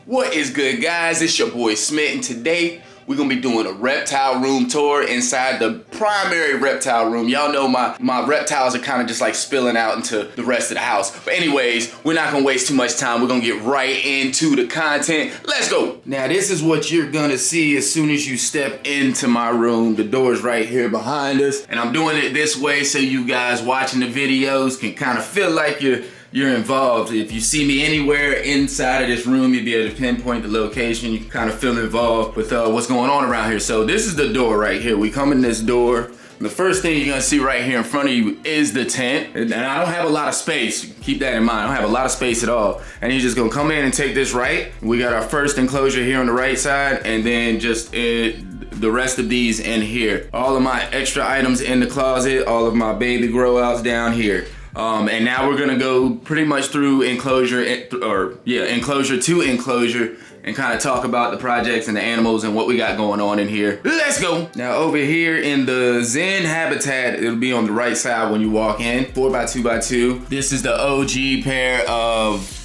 What is good, guys? It's your boy Smith, and today we're gonna be doing a reptile room tour inside the primary reptile room. Y'all know my reptiles are kind of just like spilling out into the rest of the house. But anyways, we're not gonna waste too much time. We're gonna get right into the content. Let's go. Now this is what you're gonna see as soon as you step into my room. The door's right here behind us. And I'm doing it this way so you guys watching the videos can kind of feel like you're involved. If you see me anywhere inside of this room, you'll be able to pinpoint the location. You can kind of feel involved with what's going on around here. So this is the door right here. We come in this door. The first thing you're gonna see right here in front of you is the tent. And I don't have a lot of space. Keep that in mind. I don't have a lot of space at all. And you're just gonna come in and take this right. We got our first enclosure here on the right side, and then just the rest of these in here. All of my extra items in the closet, all of my baby grow outs down here. And now we're gonna go pretty much through enclosure to enclosure and kind of talk about the projects and the animals and what we got going on in here. Let's go. Now over here in the Zen habitat, it'll be on the right side when you walk in, 4x2x2. This is the OG pair of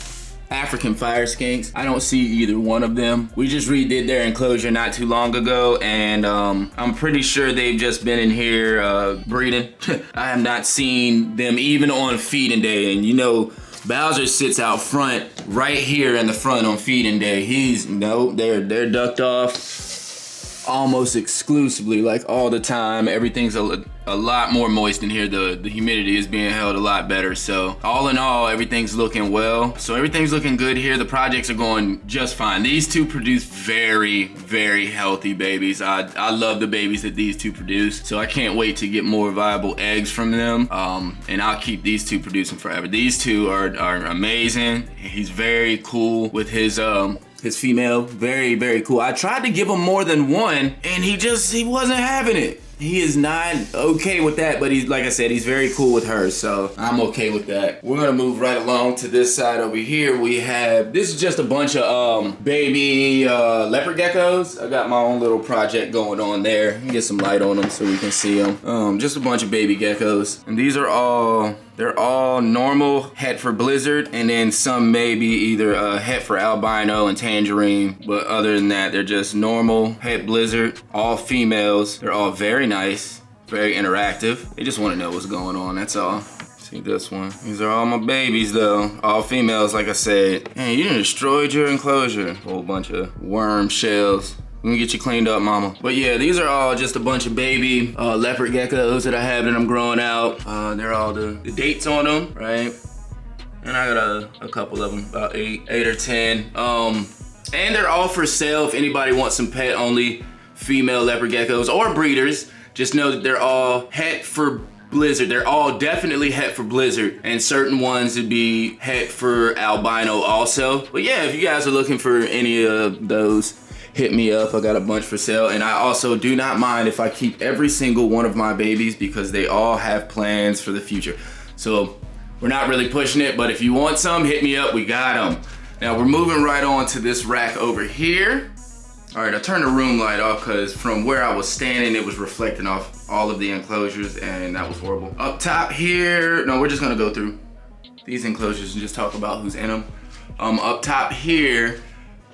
African fire skinks. I don't see either one of them. We just redid their enclosure not too long ago, and I'm pretty sure they've just been in here breeding. I have not seen them even on feeding day, and you know, Bowser sits out front right here in the front on feeding day. They're ducked off almost exclusively, like all the time. Everything's a lot more moist in here. The humidity is being held a lot better. So all in all, everything's looking well. So everything's looking good here. The projects are going just fine. These two produce very, very healthy babies. I love the babies that these two produce. So I can't wait to get more viable eggs from them. And I'll keep these two producing forever. These two are amazing. He's very cool with his female, very, very cool. I tried to give him more than one, and he wasn't having it. He is not okay with that, but like I said, he's very cool with her, so I'm okay with that. We're gonna move right along to this side over here. This is just a bunch of baby leopard geckos. I got my own little project going on there. Let me get some light on them so we can see them. Just a bunch of baby geckos. And these are they're all normal het for blizzard, and then some maybe either het for albino and tangerine, but other than that, they're just normal het blizzard, all females. They're all very nice, very interactive. They just want to know what's going on, that's all. See this one. These are all my babies though, all females like I said. Man, you done destroyed your enclosure. Whole bunch of worm shells. Let me get you cleaned up, mama. But yeah, these are all just a bunch of baby leopard geckos that I have that I'm growing out. They're all the dates on them, right? And I got a couple of them, about eight or 10. And they're all for sale if anybody wants some pet only female leopard geckos or breeders. Just know that they're all het for blizzard. They're all definitely het for blizzard, and certain ones would be het for albino also. But yeah, if you guys are looking for any of those, hit me up. I got a bunch for sale, and I also do not mind if I keep every single one of my babies because they all have plans for the future. So we're not really pushing it, but if you want some, hit me up. We got them. Now we're moving right on to this rack over here. All right, I turned the room light off because from where I was standing, it was reflecting off all of the enclosures, and that was horrible. Up top here, no, we're just gonna go through these enclosures and just talk about who's in them. Up top here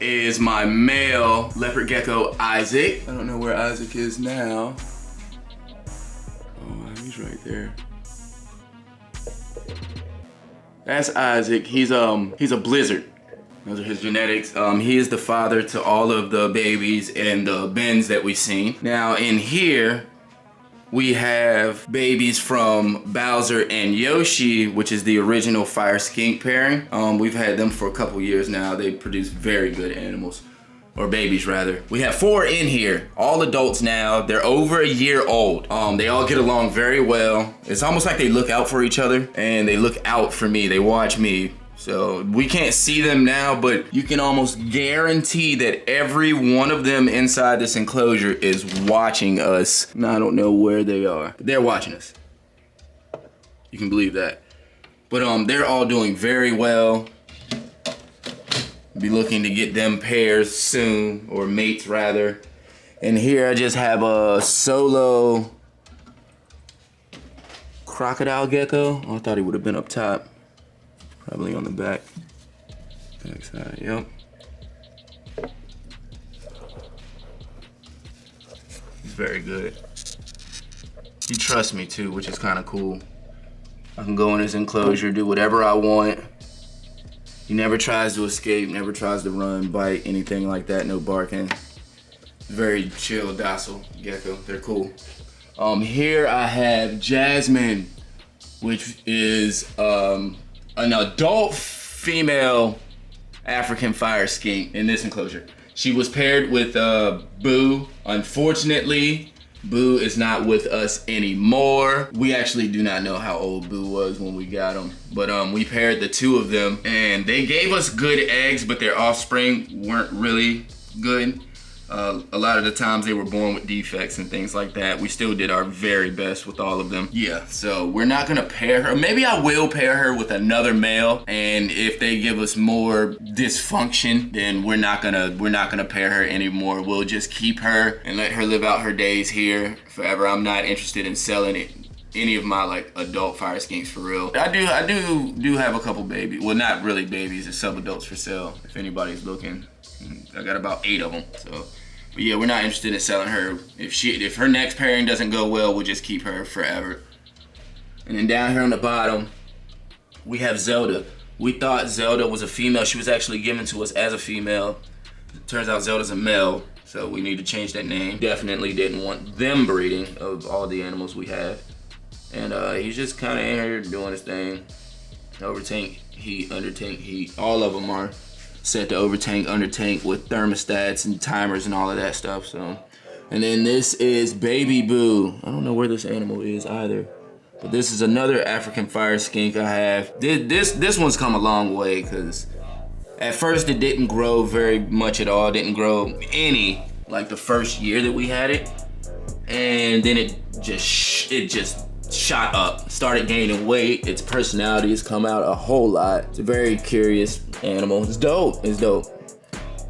is my male leopard gecko, Isaac. I don't know where Isaac is now. Oh, he's right there. That's Isaac. He's a blizzard. Those are his genetics. He is the father to all of the babies and the bins that we've seen. Now in here, we have babies from Bowser and Yoshi, which is the original fire skink pairing. We've had them for a couple years now. They produce very good animals, or babies rather. We have 4 in here, all adults now. They're over a year old. They all get along very well. It's almost like they look out for each other, and they look out for me. They watch me. So we can't see them now, but you can almost guarantee that every one of them inside this enclosure is watching us. Now, I don't know where they are, but they're watching us. You can believe that. But they're all doing very well. Be looking to get them pairs soon, or mates rather. And here I just have a solo crocodile gecko. Oh, I thought he would have been up top. Probably on the back side, yep. very good. He trusts me too, which is kind of cool. I can go in his enclosure, do whatever I want. He never tries to escape, never tries to run, bite, anything like that, no barking. Very chill, docile gecko, they're cool. Here I have Jasmine, which is an adult female African fire skink in this enclosure. She was paired with Boo. Unfortunately, Boo is not with us anymore. We actually do not know how old Boo was when we got him, but we paired the two of them and they gave us good eggs, but their offspring weren't really good. A lot of the times they were born with defects and things like that. We still did our very best with all of them. Yeah, so we're not gonna pair her. Maybe I will pair her with another male, and if they give us more dysfunction, then we're not gonna pair her anymore. We'll just keep her and let her live out her days here forever. I'm not interested in selling it. Any of my like adult fire skinks for real. I do have a couple babies. Well, not really babies, it's sub-adults for sale if anybody's looking. I got about 8 of them, so. But yeah, we're not interested in selling her. If her next pairing doesn't go well, we'll just keep her forever. And then down here on the bottom, we have Zelda. We thought Zelda was a female. She was actually given to us as a female. It turns out Zelda's a male, so we need to change that name. Definitely didn't want them breeding of all the animals we have. And he's just kind of in here doing his thing. Over tank heat, under tank heat. All of them are set to over tank, under tank with thermostats and timers and all of that stuff. So, and then this is Baby Boo. I don't know where this animal is either, but this is another African fire skink I have. This one's come a long way because at first it didn't grow very much at all. Didn't grow any like the first year that we had it, and then it just shot up, started gaining weight. Its personality has come out a whole lot. It's a very curious animal. It's dope. It's dope.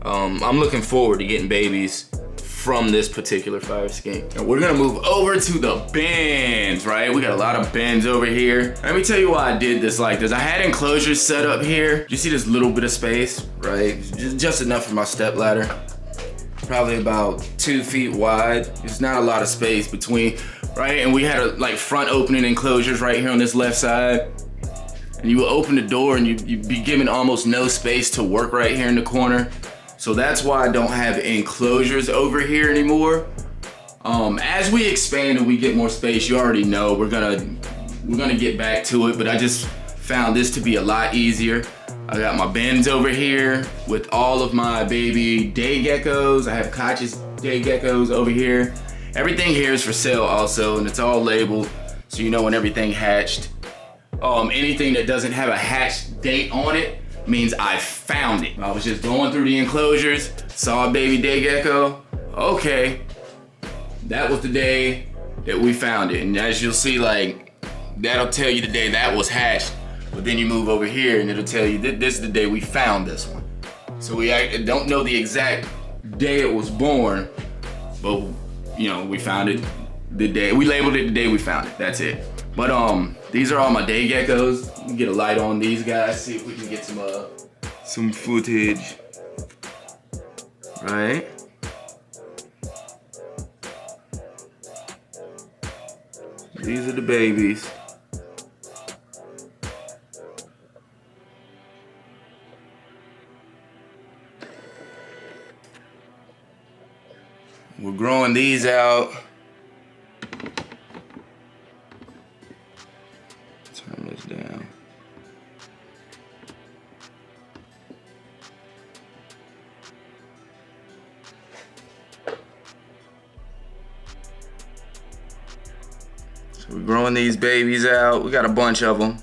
I'm looking forward to getting babies from this particular fire skink. And we're gonna move over to the bins, right? We got a lot of bins over here. Let me tell you why I did this like this. I had enclosures set up here. You see this little bit of space, right? Just enough for my step ladder. Probably about 2 feet wide. There's not a lot of space between, right? And we had like front opening enclosures right here on this left side. And you would open the door and you'd be given almost no space to work right here in the corner. So that's why I don't have enclosures over here anymore. As we expand and we get more space, you already know we're gonna get back to it, but I just found this to be a lot easier. I got my bins over here with all of my baby day geckos. I have Koch's day geckos over here. Everything here is for sale also, and it's all labeled so you know when everything hatched. Anything that doesn't have a hatch date on it means I found it. I was just going through the enclosures, saw a baby day gecko. Okay, that was the day that we found it. And as you'll see, like, that'll tell you the day that was hatched. But then you move over here and it'll tell you that this is the day we found this one. So we don't know the exact day it was born, but you know, we found it the day, we labeled it the day we found it, that's it. But these are all my day geckos. Let me get a light on these guys, see if we can get some footage, right? These are the babies. We're growing these out. Turn this down. So we're growing these babies out. We got a bunch of them.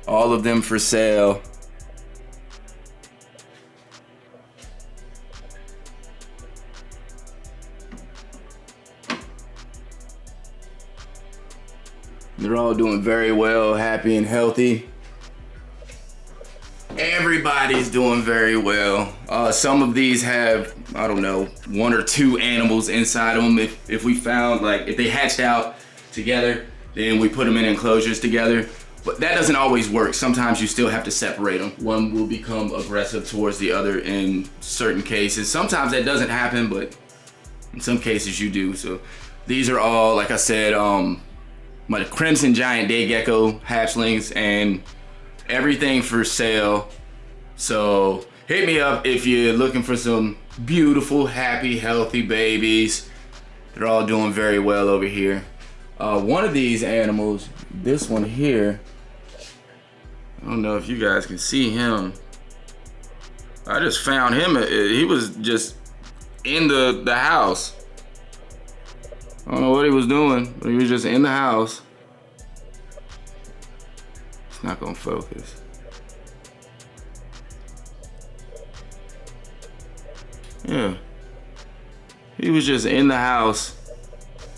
All of them for sale. They're all doing very well, happy and healthy. Everybody's doing very well. Some of these have, I don't know, 1 or 2 animals inside them. If we found, like, if they hatched out together, then we put them in enclosures together. But that doesn't always work. Sometimes you still have to separate them. One will become aggressive towards the other in certain cases. Sometimes that doesn't happen, but In some cases you do. So these are all, like I said, my crimson giant day gecko hatchlings and everything for sale. So hit me up if you're looking for some beautiful, happy, healthy babies. They're all doing very well over here. One of these animals, this one here, I don't know if you guys can see him. I just found him. He was just in the house. I don't know what he was doing, but he was just in the house. It's not gonna focus. Yeah. He was just in the house,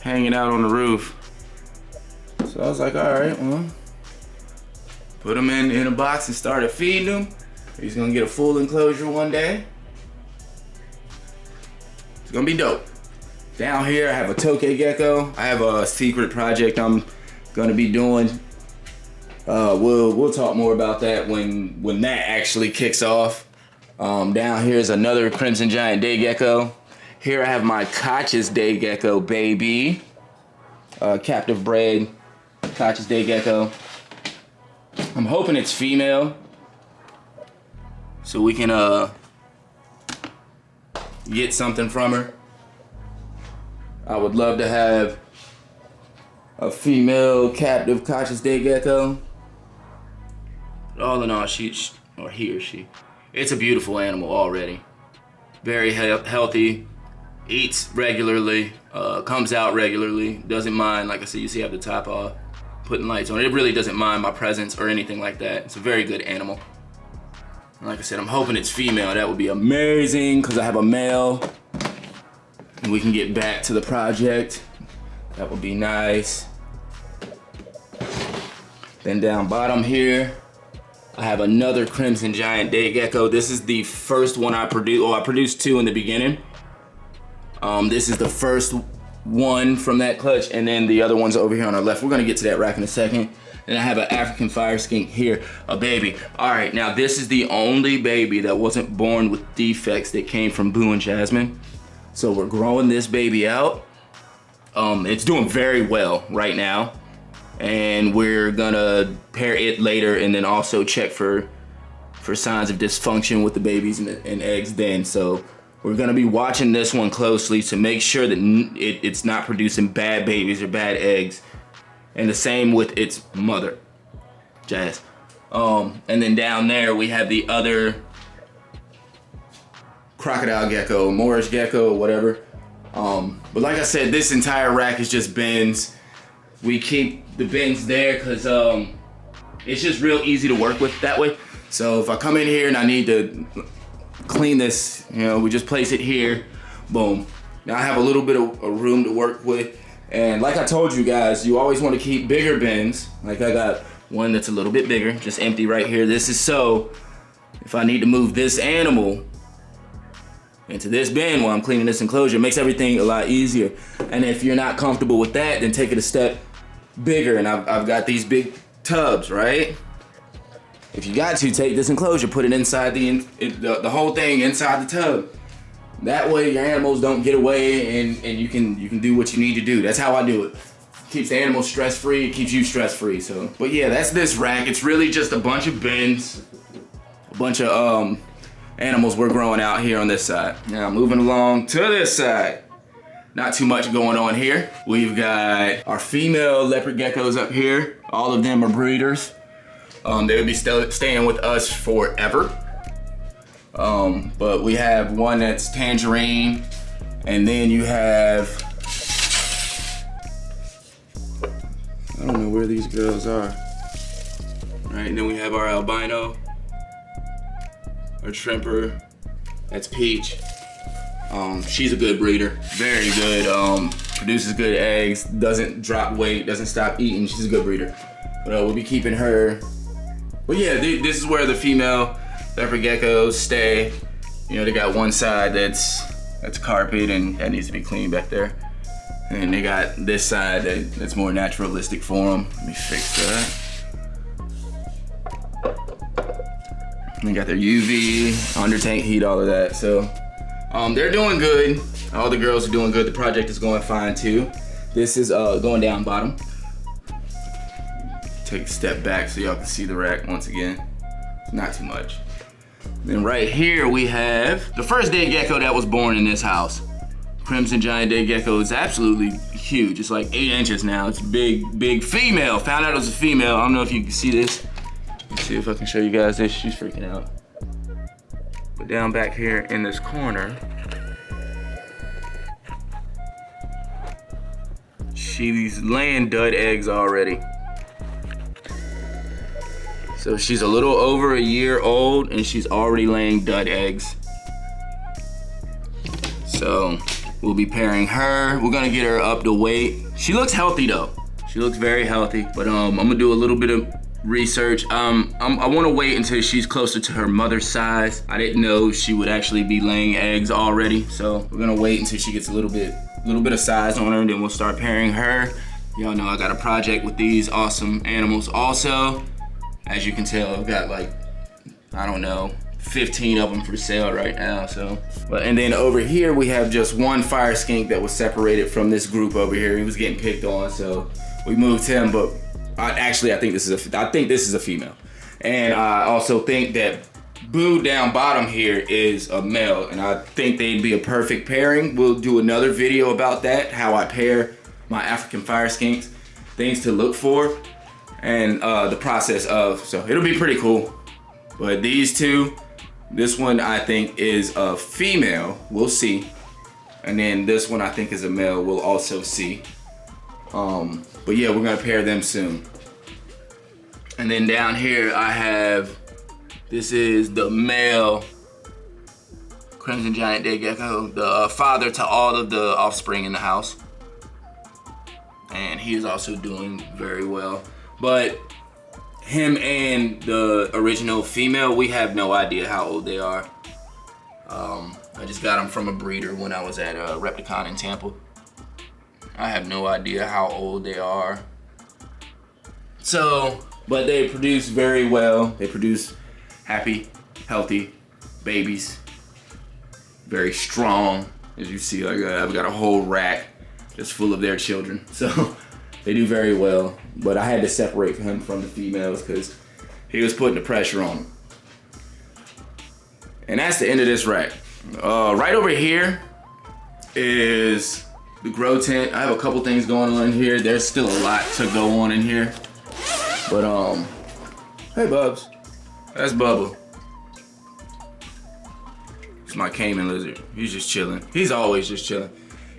hanging out on the roof. So I was like, all right, well, put him in a box and started feeding him. He's gonna get a full enclosure one day. It's gonna be dope. Down here, I have a tokay gecko. I have a secret project I'm gonna be doing. We'll talk more about that when that actually kicks off. Down here is another crimson giant day gecko. Here I have my Koch's day gecko baby. Captive bred Koch's day gecko. I'm hoping it's female, so we can get something from her. I would love to have a female captive Koch's day gecko. But all in all, he or she, it's a beautiful animal already. Very healthy, eats regularly, comes out regularly, doesn't mind, like I said, you see I have the top off, putting lights on it. It really doesn't mind my presence or anything like that. It's a very good animal. And like I said, I'm hoping it's female. That would be amazing because I have a male and we can get back to the project. That would be nice. Then down bottom here, I have another crimson giant day gecko. This is the first one I produced. Oh, I produced two in the beginning. This is the first one from that clutch, and then the other one's over here on our left. We're gonna get to that rack in a second. And I have an African fire skink here, a baby. All right, now this is the only baby that wasn't born with defects that came from Boo and Jasmine. So we're growing this baby out. It's doing very well right now. And we're gonna pair it later and then also check for signs of dysfunction with the babies and eggs then. So we're gonna be watching this one closely to make sure that it's not producing bad babies or bad eggs. And the same with its mother, Jazz. And then down there we have the other crocodile gecko, moorish gecko, or whatever. But like I said, this entire rack is just bins. We keep the bins there because it's just real easy to work with that way. So if I come in here and I need to clean this, you know, we just place it here, boom. Now I have a little bit of room to work with. And like I told you guys, you always want to keep bigger bins. Like I got one that's a little bit bigger, just empty right here. This is so if I need to move this animal into this bin while I'm cleaning this enclosure, it makes everything a lot easier. And if you're not comfortable with that, then take it a step bigger. And I've got these big tubs, right? If you got to, take this enclosure, put it inside the whole thing inside the tub. That way your animals don't get away and you can do what you need to do. That's how I do it. Keeps the animals stress-free, it keeps you stress-free. So, but yeah, that's this rack. It's really just a bunch of bins, a bunch of animals we're growing out here on this side. Now moving along to this side. Not too much going on here. We've got our female leopard geckos up here. All of them are breeders. They'll be staying with us forever. But we have one that's tangerine, and then you have, I don't know where these girls are. All right, and then we have our albino, our shrimper, that's Peach. She's a good breeder, very good, produces good eggs, doesn't drop weight, doesn't stop eating. She's a good breeder. But we'll be keeping her. But yeah, this is where the female leopard geckos stay. You know, they got one side that's carpet and that needs to be cleaned back there. And they got this side that's more naturalistic for them. Let me fix that. And they got their UV, under tank heat, all of that. So They're doing good. All the girls are doing good. The project is going fine too. This is going down bottom. Take a step back so y'all can see the rack once again. Not too much. Then right here we have the first dead gecko that was born in this house. Crimson giant dead gecko is absolutely huge. It's like 8 inches now. It's big, big female. Found out it was a female. I don't know if you can see this. Let's see if I can show you guys this. She's freaking out. But down back here in this corner, she's laying dud eggs already. So she's a little over a year old and she's already laying dud eggs. So we'll be pairing her. We're gonna get her up to weight. She looks healthy though. She looks very healthy, but I'm gonna do a little bit of research. I wanna wait until she's closer to her mother's size. I didn't know she would actually be laying eggs already. So we're gonna wait until she gets a little bit of size on her, and then we'll start pairing her. Y'all know I got a project with these awesome animals also. As you can tell, I've got like, I don't know, 15 of them for sale right now, so. And then over here, we have just one fire skink that was separated from this group over here. He was getting picked on, so we moved him, but I think this is a female. And I also think that Boo down bottom here is a male, and I think they'd be a perfect pairing. We'll do another video about that, how I pair my African fire skinks, things to look for, and the process of, so it'll be pretty cool. But these two, this one I think is a female, we'll see. And then this one I think is a male, we'll also see. But yeah, we're gonna pair them soon. And then down here I have, this is the male crimson giant dead gecko, the father to all of the offspring in the house. And he is also doing very well. But him and the original female, we have no idea how old they are. I just got them from a breeder when I was at Reptile in Tampa. I have no idea how old they are. So, but they produce very well. They produce happy, healthy babies. Very strong. As you see, I've got a whole rack just full of their children. So they do very well. But I had to separate him from the females because he was putting the pressure on them. And that's the end of this rack. Right over here is the grow tent. I have a couple things going on in here. There's still a lot to go on in here. But hey Bubs, that's Bubba. It's my Caiman Lizard. He's just chilling. He's always just chilling.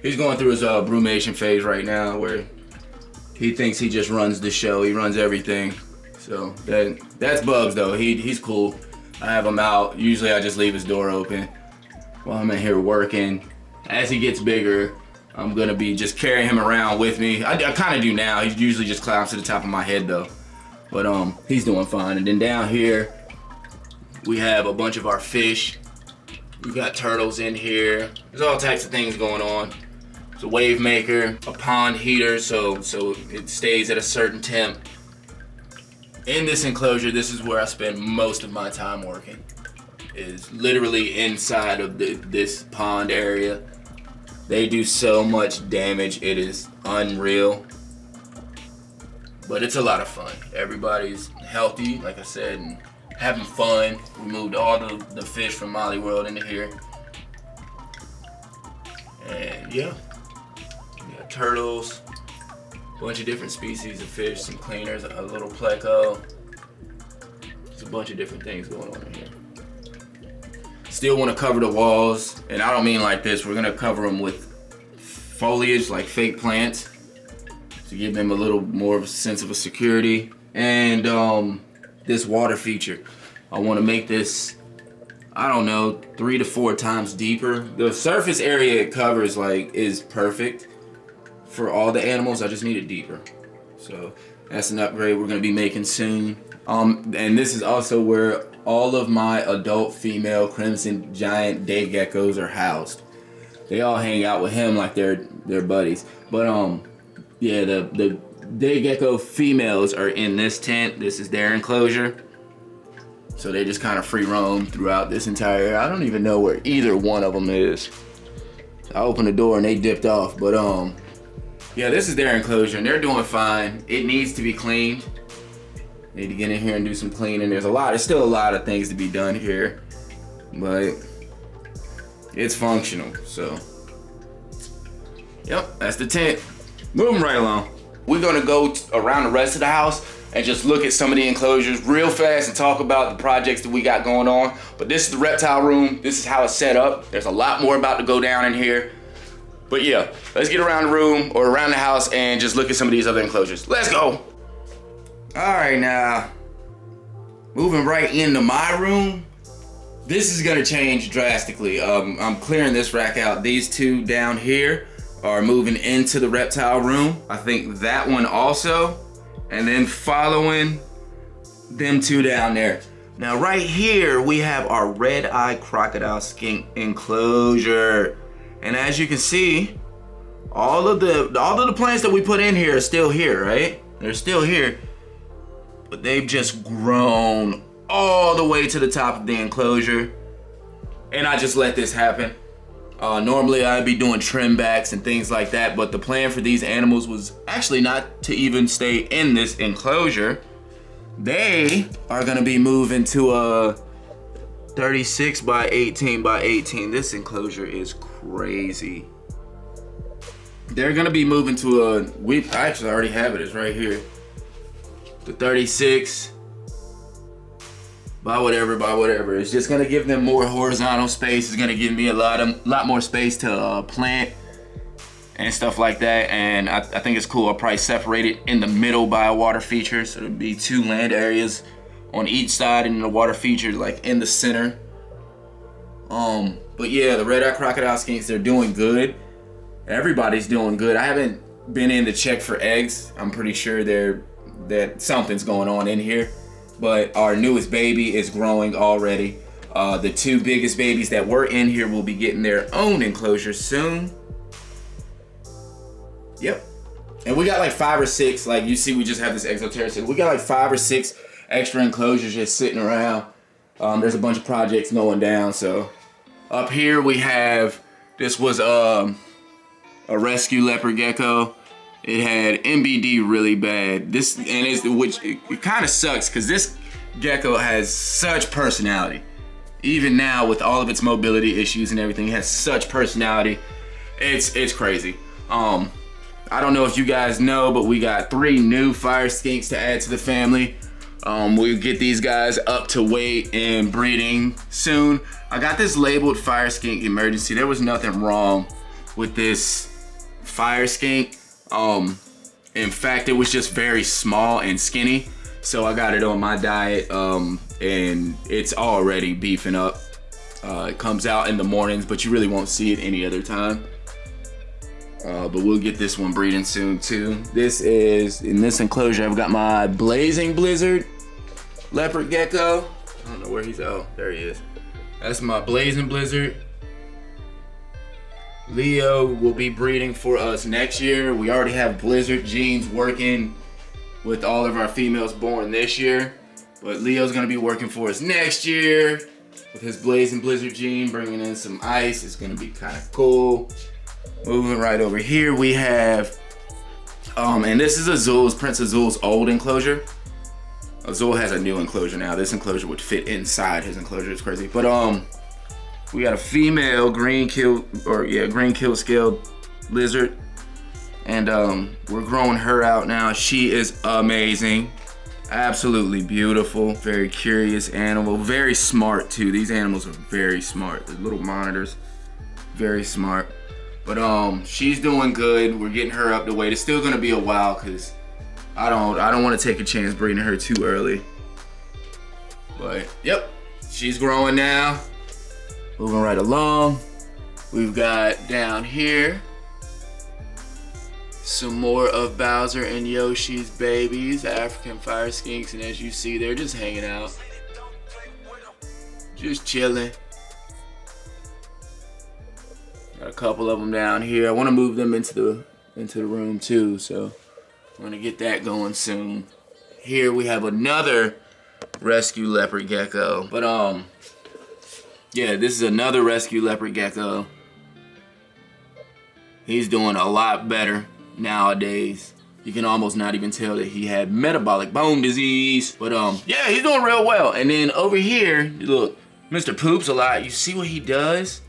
He's going through his brumation phase right now where he thinks he just runs the show. He runs everything. So that's Bubs though. He's cool. I have him out. Usually I just leave his door open while I'm in here working. As he gets bigger, I'm gonna be just carrying him around with me. I kind of do now. He usually just climbs to the top of my head though. But he's doing fine. And then down here, we have a bunch of our fish. We got turtles in here. There's all types of things going on. It's a wave maker, a pond heater, so it stays at a certain temp. In this enclosure, this is where I spend most of my time working. Is literally inside of this pond area. They do so much damage, it is unreal. But it's a lot of fun. Everybody's healthy, like I said, and having fun. We moved all the fish from Molly World into here. And yeah, we got turtles, a bunch of different species of fish, some cleaners, a little pleco. There's a bunch of different things going on in here. Still want to cover the walls, and I don't mean like this. We're gonna cover them with foliage, like fake plants, to give them a little more of a sense of a security. And this water feature, I want to make this, I don't know, 3 to 4 times deeper. The surface area it covers is perfect for all the animals. I just need it deeper. So that's an upgrade we're gonna be making soon. And this is also where all of my adult female crimson giant day geckos are housed. They all hang out with him like they're buddies. But yeah, the day gecko females are in this tent. This is their enclosure. So they just kind of free roam throughout this entire area. I don't even know where either one of them is. I opened the door and they dipped off, but yeah, this is their enclosure and they're doing fine. It needs to be cleaned. Need to get in here and do some cleaning. There's still a lot of things to be done here, but it's functional, so. Yep, that's the tent. Moving right along. We're gonna go around the rest of the house and just look at some of the enclosures real fast and talk about the projects that we got going on. But this is the reptile room. This is how it's set up. There's a lot more about to go down in here. But yeah, let's get around the room or around the house and just look at some of these other enclosures. Let's go. All right, now, moving right into my room. This is gonna change drastically. I'm clearing this rack out. These two down here are moving into the reptile room. I think that one also, and then following them two down there. Now right here, we have our red-eyed crocodile skink enclosure. And as you can see, all of the plants that we put in here are still here, right? They're still here, but they've just grown all the way to the top of the enclosure. And I just let this happen. Normally I'd be doing trim backs and things like that, but the plan for these animals was actually not to even stay in this enclosure. They are gonna be moving to a 36 by 18 by 18. This enclosure is crazy. They're gonna be moving to I actually already have it, it's right here. The 36 by whatever. It's just gonna give them more horizontal space. It's gonna give me a lot more space to plant and stuff like that. And I think it's cool. I'll probably separate it in the middle by a water feature. So it'll be two land areas on each side and the water feature like in the center. But yeah, the red-eyed crocodile skinks, they're doing good. Everybody's doing good. I haven't been in to check for eggs. I'm pretty sure that something's going on in here. But our newest baby is growing already. The two biggest babies that were in here will be getting their own enclosure soon. Yep. And we got like 5 or 6, like you see we just have this exoteric. We got like 5 or 6 extra enclosures just sitting around. There's a bunch of projects going down. So up here we have, this was a rescue leopard gecko. It had MBD really bad. Which it kind of sucks because this gecko has such personality. Even now with all of its mobility issues and everything, it has such personality. It's crazy. I don't know if you guys know, but we got 3 new fire skinks to add to the family. We'll get these guys up to weight and breeding soon. I got this labeled fire skink emergency. There was nothing wrong with this fire skink. In fact, it was just very small and skinny. So I got it on my diet, and it's already beefing up. It comes out in the mornings, but you really won't see it any other time. But we'll get this one breeding soon too. This is, in this enclosure, I've got my blazing blizzard leopard gecko. I don't know where he's at. Oh, there he is. That's my blazing blizzard. Leo will be breeding for us next year. We already have blizzard genes working with all of our females born this year. But Leo's gonna be working for us next year with his blazing blizzard gene, bringing in some ice. It's gonna be kind of cool. Moving right over here, we have, and this is Azul's, Prince Azul's old enclosure. Azul has a new enclosure now. This enclosure would fit inside his enclosure. It's crazy. But we got a female green kill scaled lizard, and we're growing her out now. She is amazing, absolutely beautiful, very curious animal, very smart too. These animals are very smart. The little monitors, very smart. But she's doing good. We're getting her up to weight. It's still gonna be a while because I don't want to take a chance breeding her too early. But yep, she's growing now. Moving right along, we've got down here some more of Bowser and Yoshi's babies, African fire skinks, and as you see, they're just hanging out, just chilling. Got a couple of them down here. I want to move them into the room too, so I'm gonna get that going soon. Here we have another rescue leopard gecko. But yeah, this is another rescue leopard gecko. He's doing a lot better nowadays. You can almost not even tell that he had metabolic bone disease. But yeah, he's doing real well. And then over here, look, Mr. Poops a lot. You see what he does?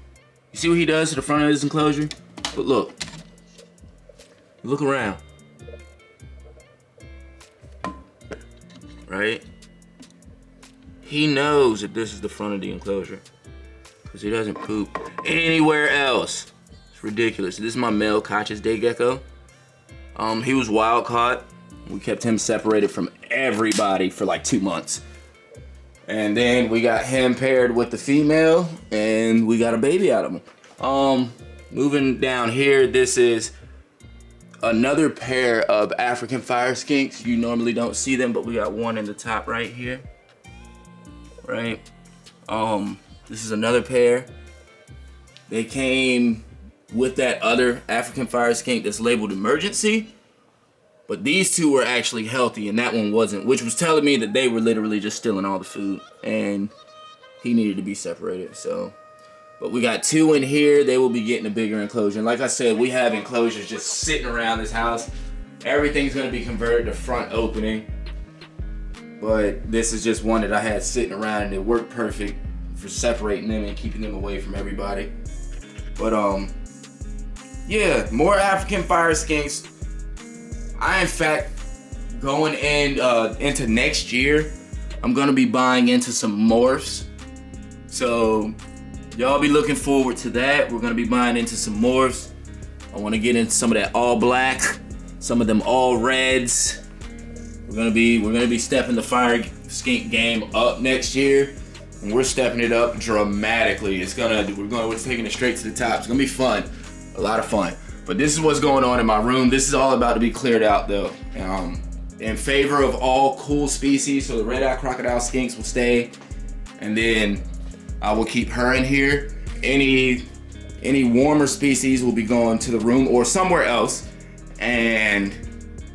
You see what he does to the front of his enclosure? But look. Look around. Right? He knows that this is the front of the enclosure because he doesn't poop anywhere else. It's ridiculous. This is my male Koch's day gecko. He was wild caught. We kept him separated from everybody for like 2 months. And then we got him paired with the female and we got a baby out of him. Moving down here, this is another pair of African fire skinks. You normally don't see them, but we got one in the top right here. Right? This is another pair. They came with that other African fire skink that's labeled emergency, but these two were actually healthy and that one wasn't, which was telling me that they were literally just stealing all the food and he needed to be separated. So, but we got 2 in here. They will be getting a bigger enclosure. And like I said, we have enclosures just sitting around this house. Everything's gonna be converted to front opening, but this is just one that I had sitting around and it worked perfect for separating them and keeping them away from everybody. But yeah, more African fire skinks. I, in fact, going into next year, I'm gonna be buying into some morphs. So y'all be looking forward to that. We're gonna be buying into some morphs. I wanna get into some of that all black, some of them all reds. We're gonna be stepping the fire skink game up next year. And we're stepping it up dramatically. We're taking it straight to the top. It's gonna be fun. A lot of fun. But this is what's going on in my room. This is all about to be cleared out though. In favor of all cool species, so the red-eyed crocodile skinks will stay. And then I will keep her in here. Any warmer species will be going to the room or somewhere else. And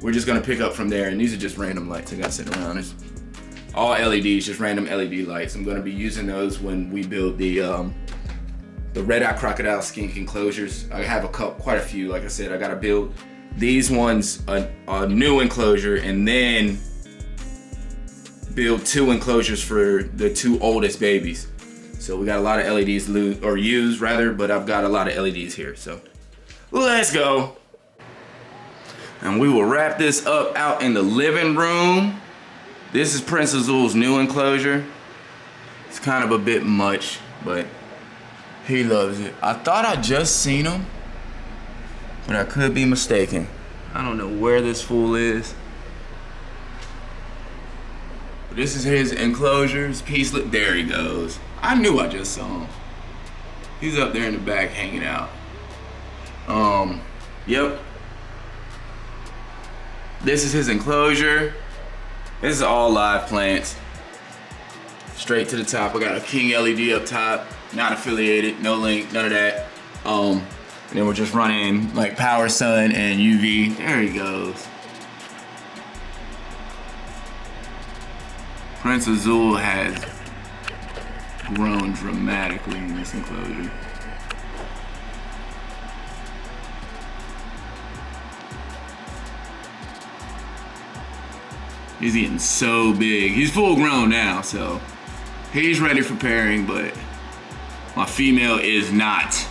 we're just gonna pick up from there. And these are just random lights I got sitting around. It's all LEDs, just random LED lights. I'm gonna be using those when we build the red-eyed crocodile skink enclosures. I have quite a few. Like I said, I gotta build these ones a new enclosure and then build 2 enclosures for the 2 oldest babies. So we got a lot of LEDs used rather, but I've got a lot of LEDs here. So let's go. And we will wrap this up out in the living room. This is Prince Azul's new enclosure. It's kind of a bit much, but he loves it. I thought I just seen him, but I could be mistaken. I don't know where this fool is. But this is his enclosures. There he goes. I knew I just saw him. He's up there in the back hanging out. Yep. This is his enclosure. This is all live plants. Straight to the top. I got a king LED up top. Not affiliated, no link, none of that. And then we're just running like power, sun, and UV. There he goes. Prince Azul has grown dramatically in this enclosure. He's getting so big. He's full grown now, so he's ready for pairing, but my female is not.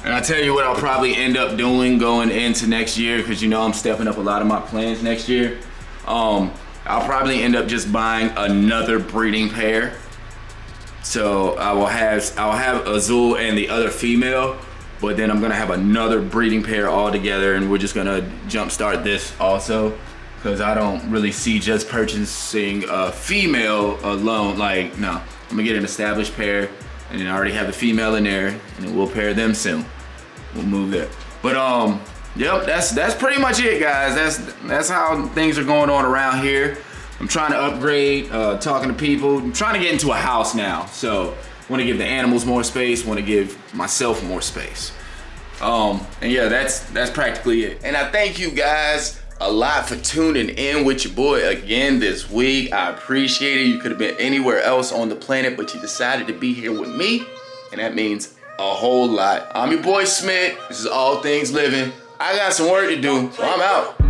And I tell you what I'll probably end up doing going into next year, because you know I'm stepping up a lot of my plans next year. I'll probably end up just buying another breeding pair. So I will have Azul and the other female, but then I'm gonna have another breeding pair all together, and we're just gonna jumpstart this also, because I don't really see just purchasing a female alone. Like, no, I'm gonna get an established pair, and then I already have the female in there, and then we'll pair them soon. We'll move there. But yep, that's pretty much it, guys. That's how things are going on around here. I'm trying to upgrade, talking to people. I'm trying to get into a house now, so want to give the animals more space, want to give myself more space. And yeah, that's practically it. And I thank you guys a lot for tuning in with your boy again this week. I appreciate it. You could have been anywhere else on the planet, but you decided to be here with me, and that means a whole lot. I'm your boy Smith. This is All Things Living. I got some work to do, so I'm out.